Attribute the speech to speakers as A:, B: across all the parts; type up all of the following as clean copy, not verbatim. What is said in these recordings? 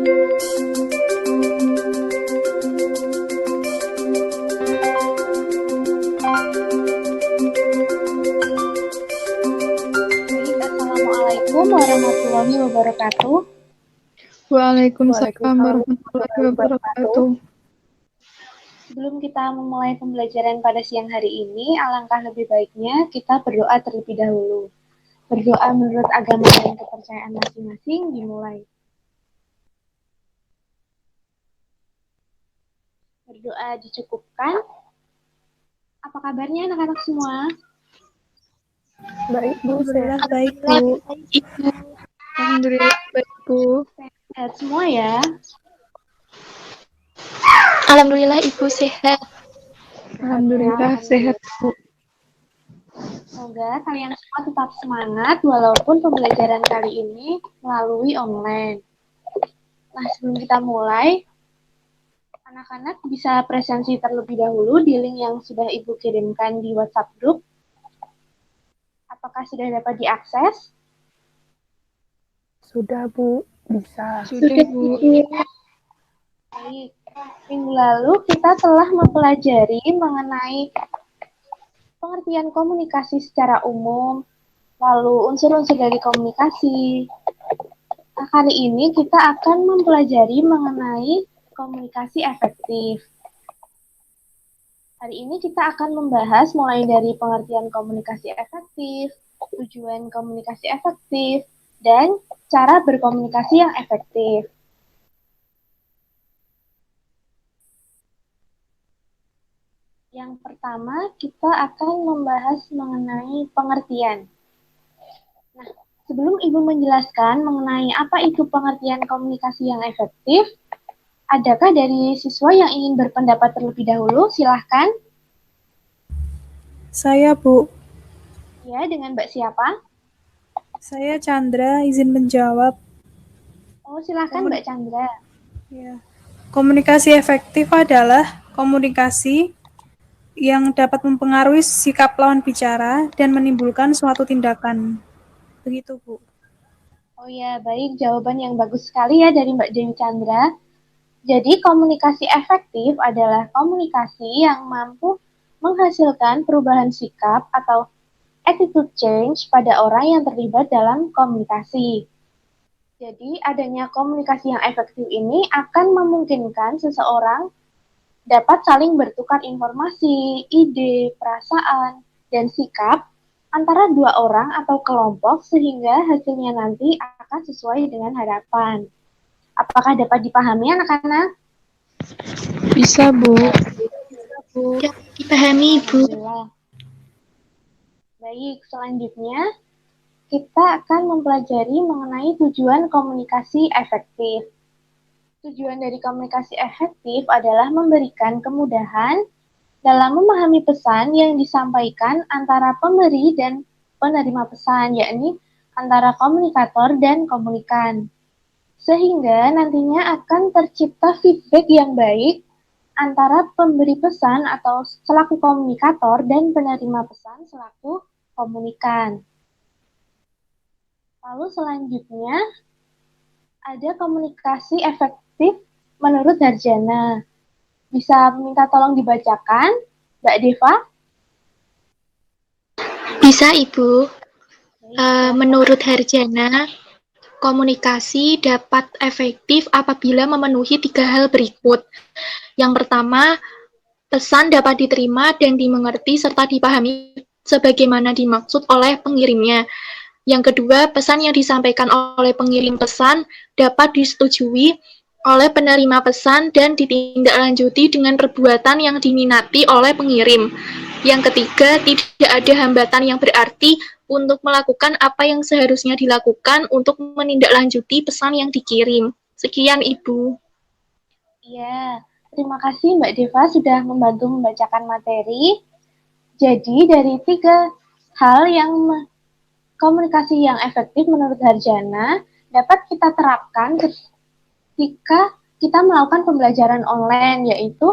A: Assalamualaikum warahmatullahi wabarakatuh.
B: Waalaikumsalam warahmatullahi wabarakatuh.
A: Sebelum kita memulai pembelajaran pada siang hari ini, alangkah lebih baiknya kita berdoa terlebih dahulu. Berdoa menurut agama dan kepercayaan masing-masing dimulai. Berdoa dicukupkan. Apa kabarnya anak-anak semua?
B: Baik, Bu.
C: Alhamdulillah baik, Bu.
B: Alhamdulillah baik, Bu.
A: Sehat semua ya?
C: Alhamdulillah Ibu sehat.
B: Alhamdulillah sehat, Bu.
A: Semoga kalian semua tetap semangat walaupun pembelajaran kali ini melalui online. Nah, sebelum kita mulai, anak-anak bisa presensi terlebih dahulu di link yang sudah Ibu kirimkan di WhatsApp group. Apakah sudah dapat diakses?
B: Sudah, Bu. Bisa.
C: Sudah, Bu.
A: Baik. Minggu lalu kita telah mempelajari mengenai pengertian komunikasi secara umum, lalu unsur-unsur dari komunikasi. Nah, kali ini kita akan mempelajari mengenai komunikasi efektif. Hari ini kita akan membahas mulai dari pengertian komunikasi efektif, tujuan komunikasi efektif, dan cara berkomunikasi yang efektif. Yang pertama, kita akan membahas mengenai pengertian. Nah, sebelum Ibu menjelaskan mengenai apa itu pengertian komunikasi yang efektif, adakah dari siswa yang ingin berpendapat terlebih dahulu? Silahkan.
C: Saya, Bu.
A: Ya, dengan Mbak siapa?
C: Saya Chandra, izin menjawab.
A: Oh, silahkan Mbak Chandra.
C: Ya. Komunikasi efektif adalah komunikasi yang dapat mempengaruhi sikap lawan bicara dan menimbulkan suatu tindakan. Begitu, Bu.
A: Oh ya, baik. Jawaban yang bagus sekali ya dari Mbak Dewi Chandra. Jadi, komunikasi efektif adalah komunikasi yang mampu menghasilkan perubahan sikap atau attitude change pada orang yang terlibat dalam komunikasi. Jadi, adanya komunikasi yang efektif ini akan memungkinkan seseorang dapat saling bertukar informasi, ide, perasaan, dan sikap antara dua orang atau kelompok sehingga hasilnya nanti akan sesuai dengan harapan. Apakah dapat dipahami anak-anak?
B: Bisa, Bu.
C: Ya, dipahami, Bu.
A: Baik, selanjutnya kita akan mempelajari mengenai tujuan komunikasi efektif. Tujuan dari komunikasi efektif adalah memberikan kemudahan dalam memahami pesan yang disampaikan antara pemberi dan penerima pesan, yakni antara komunikator dan komunikan. Sehingga nantinya akan tercipta feedback yang baik antara pemberi pesan atau selaku komunikator dan penerima pesan selaku komunikan. Lalu selanjutnya ada komunikasi efektif menurut Darjana. Bisa minta tolong dibacakan, Mbak Deva?
C: Bisa, Ibu. Menurut Harjana, komunikasi dapat efektif apabila memenuhi 3 hal berikut. Yang pertama, pesan dapat diterima dan dimengerti serta dipahami sebagaimana dimaksud oleh pengirimnya. Yang kedua, pesan yang disampaikan oleh pengirim pesan dapat disetujui oleh penerima pesan dan ditindaklanjuti dengan perbuatan yang diminati oleh pengirim. Yang ketiga, tidak ada hambatan yang berarti untuk melakukan apa yang seharusnya dilakukan untuk menindaklanjuti pesan yang dikirim. Sekian, Ibu.
A: Iya, terima kasih Mbak Deva sudah membantu membacakan materi. Jadi dari 3 hal yang komunikasi yang efektif menurut Harjana dapat kita terapkan ketika kita melakukan pembelajaran online, yaitu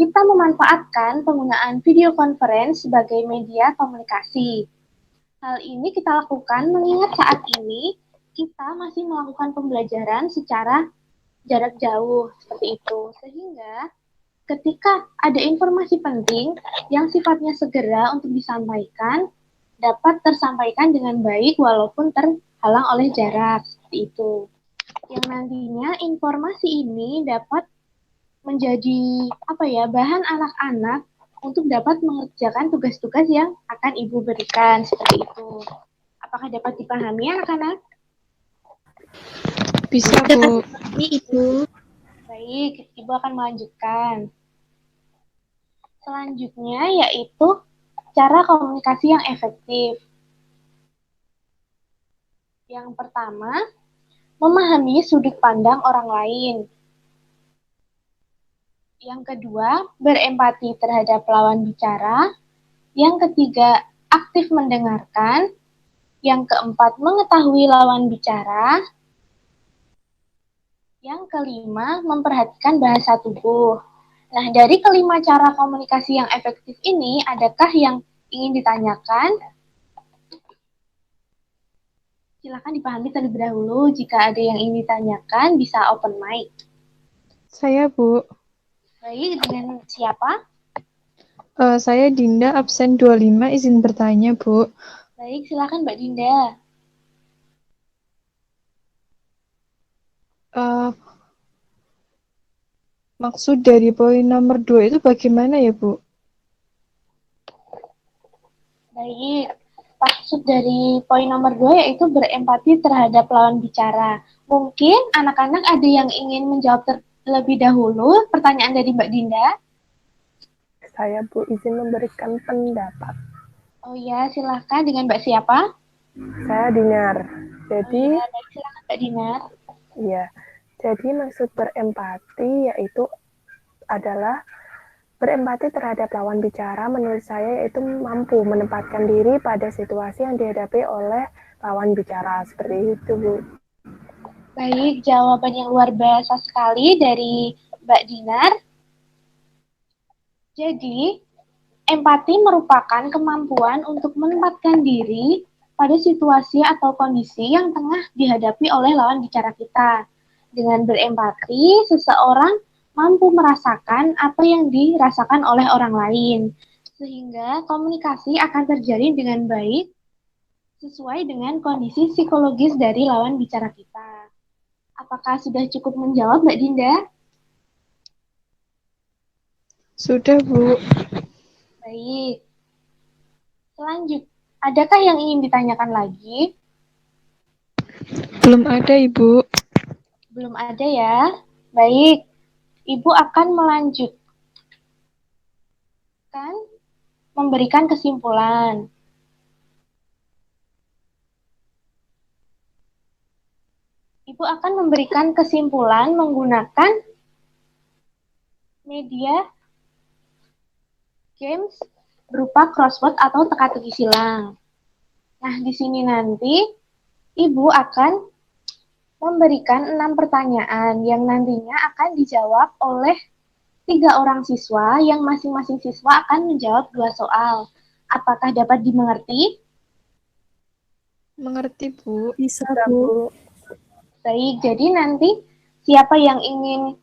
A: kita memanfaatkan penggunaan video conference sebagai media komunikasi. Hal ini kita lakukan mengingat saat ini kita masih melakukan pembelajaran secara jarak jauh, seperti itu. Sehingga ketika ada informasi penting yang sifatnya segera untuk disampaikan, dapat tersampaikan dengan baik walaupun terhalang oleh jarak, seperti itu. Yang nantinya informasi ini dapat menjadi bahan anak-anak untuk dapat mengerjakan tugas-tugas yang akan Ibu berikan, seperti itu. Apakah dapat dipahami anak-anak?
B: Bisa, Bu.
C: Ini Ibu.
A: Baik, Ibu akan melanjutkan. Selanjutnya yaitu cara komunikasi yang efektif. Yang pertama, memahami sudut pandang orang lain. Yang kedua, berempati terhadap lawan bicara. Yang ketiga, aktif mendengarkan. Yang keempat, mengetahui lawan bicara. Yang kelima, memperhatikan bahasa tubuh. Nah, dari kelima cara komunikasi yang efektif ini, adakah yang ingin ditanyakan? Silakan dipahami terlebih dahulu. Jika ada yang ingin ditanyakan, bisa open mic.
B: Saya, Bu.
A: Baik, dengan siapa?
B: Saya Dinda, absen 25, izin bertanya, Bu.
A: Baik, silakan Mbak Dinda.
B: Maksud dari poin nomor 2 itu bagaimana ya, Bu?
A: Baik, maksud dari poin nomor 2 yaitu berempati terhadap lawan bicara. Mungkin anak-anak ada yang ingin menjawab terlebih dahulu pertanyaan dari Mbak Dinda.
D: Saya, Bu, izin memberikan pendapat.
A: Oh ya, silahkan. Dengan Mbak siapa?
D: Saya Dinar. Jadi,
A: Oh ya, baik, silahkan Mbak Dinar.
D: ya, jadi maksud berempati yaitu adalah berempati terhadap lawan bicara menurut saya yaitu mampu menempatkan diri pada situasi yang dihadapi oleh lawan bicara. Seperti itu, Bu.
A: Baik, jawaban yang luar biasa sekali dari Mbak Dinar. Jadi, empati merupakan kemampuan untuk menempatkan diri pada situasi atau kondisi yang tengah dihadapi oleh lawan bicara kita. Dengan berempati, seseorang mampu merasakan apa yang dirasakan oleh orang lain, sehingga komunikasi akan terjadi dengan baik sesuai dengan kondisi psikologis dari lawan bicara kita. Apakah sudah cukup menjawab, Mbak Dinda?
B: Sudah, Bu.
A: Baik. Selanjutnya, adakah yang ingin ditanyakan lagi?
B: Belum ada, Ibu.
A: Belum ada ya. Baik, Ibu akan melanjutkan memberikan kesimpulan. Ibu akan memberikan kesimpulan menggunakan media games berupa crossword atau teka-teki silang. Nah, di sini nanti Ibu akan memberikan 6 pertanyaan yang nantinya akan dijawab oleh 3 orang siswa yang masing-masing siswa akan menjawab 2 soal. Apakah dapat dimengerti?
B: Mengerti, Bu.
D: Bisa, Bu.
A: Baik, jadi nanti siapa yang ingin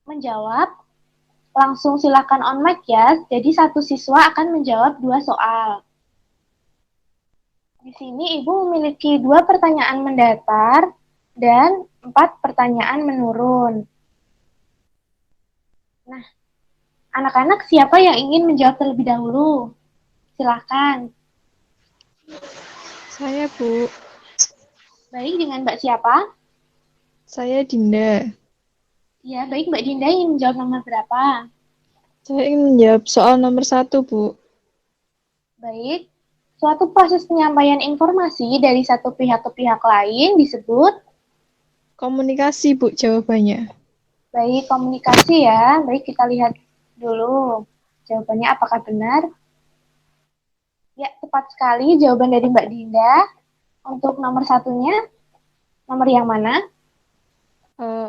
A: menjawab, langsung silakan on mic ya. Jadi satu siswa akan menjawab 2 soal. Di sini Ibu memiliki 2 pertanyaan mendatar dan 4 pertanyaan menurun. Nah, anak-anak siapa yang ingin menjawab terlebih dahulu? Silakan.
B: Saya, Bu.
A: Baik, dengan Mbak siapa?
B: Saya Dinda.
A: Ya, baik Mbak Dinda ingin menjawab nomor berapa?
B: Saya ingin menjawab soal nomor 1, Bu.
A: Baik, suatu proses penyampaian informasi dari satu pihak ke pihak lain disebut
B: Komunikasi, Bu, jawabannya.
A: baik komunikasi ya. Baik, kita lihat dulu jawabannya apakah benar. Ya, tepat sekali jawaban dari Mbak Dinda. Untuk nomor satunya, nomor yang mana?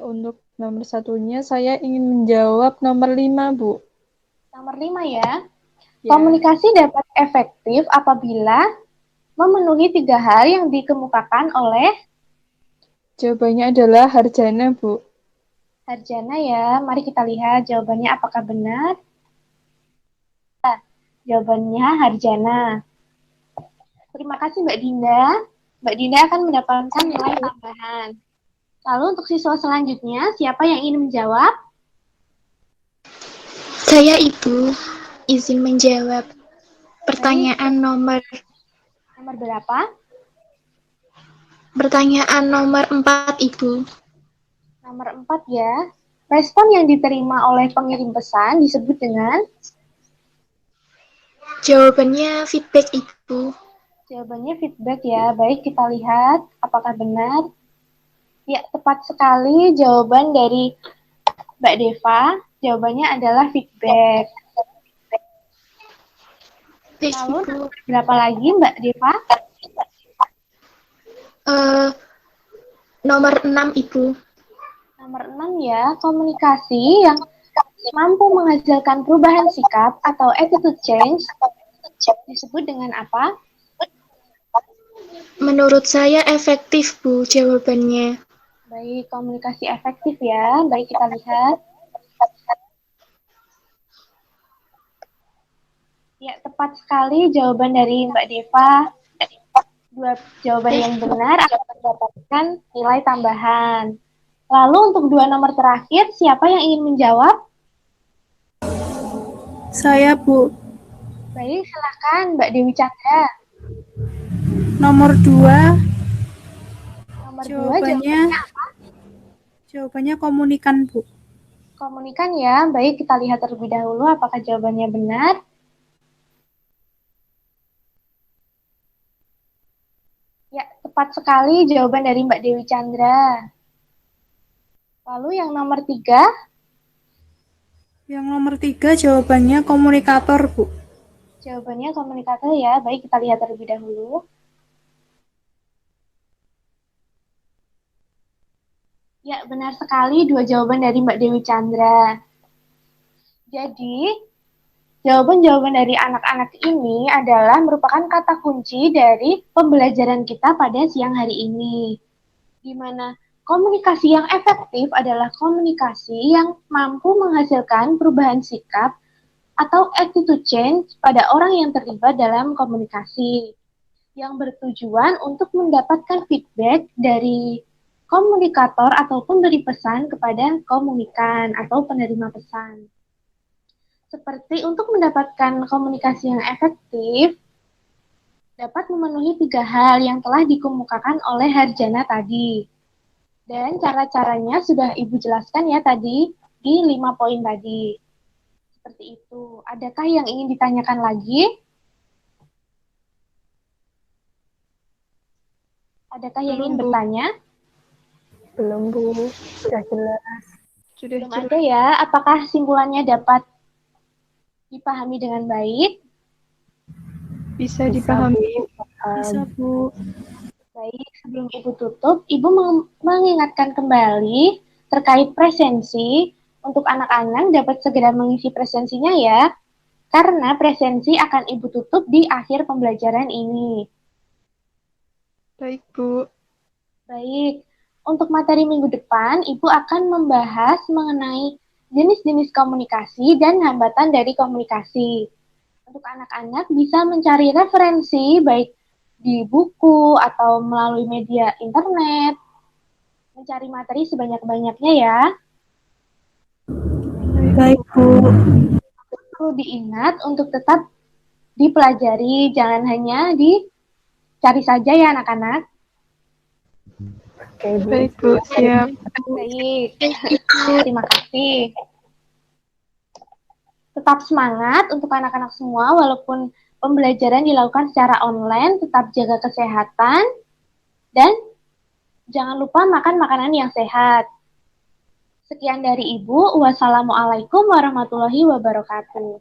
B: Untuk nomor satunya, saya ingin menjawab nomor 5, Bu.
A: Nomor 5 ya.
B: Ya.
A: Komunikasi dapat efektif apabila memenuhi 3 hal yang dikemukakan oleh
B: Jawabannya adalah Harjana, Bu.
A: Harjana ya. Mari kita lihat jawabannya apakah benar. Jawabannya Harjana. Terima kasih Mbak Dinda. Mbak Dinda akan mendapatkan nilai tambahan. Lalu untuk siswa selanjutnya, siapa yang ingin menjawab?
C: Saya Ibu, izin menjawab pertanyaan nomor
A: Nomor berapa?
C: pertanyaan nomor 4, Ibu.
A: Nomor 4 ya. Respon yang diterima oleh pengirim pesan disebut dengan
C: Jawabannya feedback, Ibu.
A: jawabannya feedback ya. Baik, kita lihat apakah benar. Ya, tepat sekali jawaban dari Mbak Deva. Jawabannya adalah feedback. Lalu nomor berapa lagi Mbak Deva?
C: Nomor 6, Ibu.
A: Nomor 6 ya, komunikasi yang mampu menghasilkan perubahan sikap atau attitude change disebut dengan apa?
C: Menurut saya efektif, Bu, jawabannya.
A: Baik, komunikasi efektif ya. Baik, kita lihat. Ya, tepat sekali jawaban dari Mbak Deva. Dua jawaban yang benar akan mendapatkan nilai tambahan. Lalu untuk 2 nomor terakhir, siapa yang ingin menjawab?
E: Saya, Bu.
A: Baik, silakan Mbak Dewi Chandra.
E: Nomor 2,
A: Nomor 2
E: jawabannya
A: apa?
E: jawabannya komunikan, Bu.
A: Komunikan ya. Baik, kita lihat terlebih dahulu apakah jawabannya benar. Ya, tepat sekali jawaban dari Mbak Dewi Chandra. Lalu yang nomor 3?
E: Yang nomor 3 jawabannya komunikator, Bu.
A: Jawabannya komunikator ya. Baik, kita lihat terlebih dahulu. Ya, benar sekali 2 jawaban dari Mbak Dewi Chandra. Jadi, jawaban-jawaban dari anak-anak ini adalah merupakan kata kunci dari pembelajaran kita pada siang hari ini. Di mana komunikasi yang efektif adalah komunikasi yang mampu menghasilkan perubahan sikap atau attitude change pada orang yang terlibat dalam komunikasi, yang bertujuan untuk mendapatkan feedback dari komunikator atau pemberi pesan kepada komunikan atau penerima pesan. Seperti untuk mendapatkan komunikasi yang efektif, dapat memenuhi 3 hal yang telah dikemukakan oleh Harjana tadi. Dan cara-caranya sudah Ibu jelaskan ya tadi di 5 poin tadi. Seperti itu. Adakah yang ingin ditanyakan lagi? Adakah yang ingin bertanya?
D: Belum, Bu. Sudah jelas.
A: Belum ada ya. Apakah kesimpulannya dapat dipahami dengan baik?
B: Bisa dipahami.
E: Bisa, Bu.
A: Baik, sebelum Ibu tutup, Ibu mengingatkan kembali terkait presensi. Untuk anak-anak dapat segera mengisi presensinya ya. Karena presensi akan Ibu tutup di akhir pembelajaran ini.
B: Baik, Bu.
A: Baik, untuk materi minggu depan, Ibu akan membahas mengenai jenis-jenis komunikasi dan hambatan dari komunikasi. Untuk anak-anak bisa mencari referensi baik di buku atau melalui media internet. Mencari materi sebanyak-banyaknya ya.
E: Baik, Bu.
A: Perlu diingat untuk tetap dipelajari, jangan hanya dicari saja ya anak-anak.
D: Oke, Bu.
B: Baik, Bu. Siap.
A: Baik, terima kasih. Tetap semangat untuk anak-anak semua, walaupun pembelajaran dilakukan secara online, tetap jaga kesehatan, dan jangan lupa makan makanan yang sehat. Sekian dari Ibu. Wassalamualaikum warahmatullahi wabarakatuh.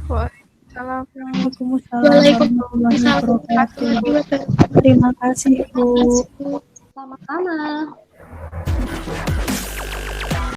E: Waalaikumsalam warahmatullahi wabarakatuh. Terima kasih, Bu.
A: Sama-sama.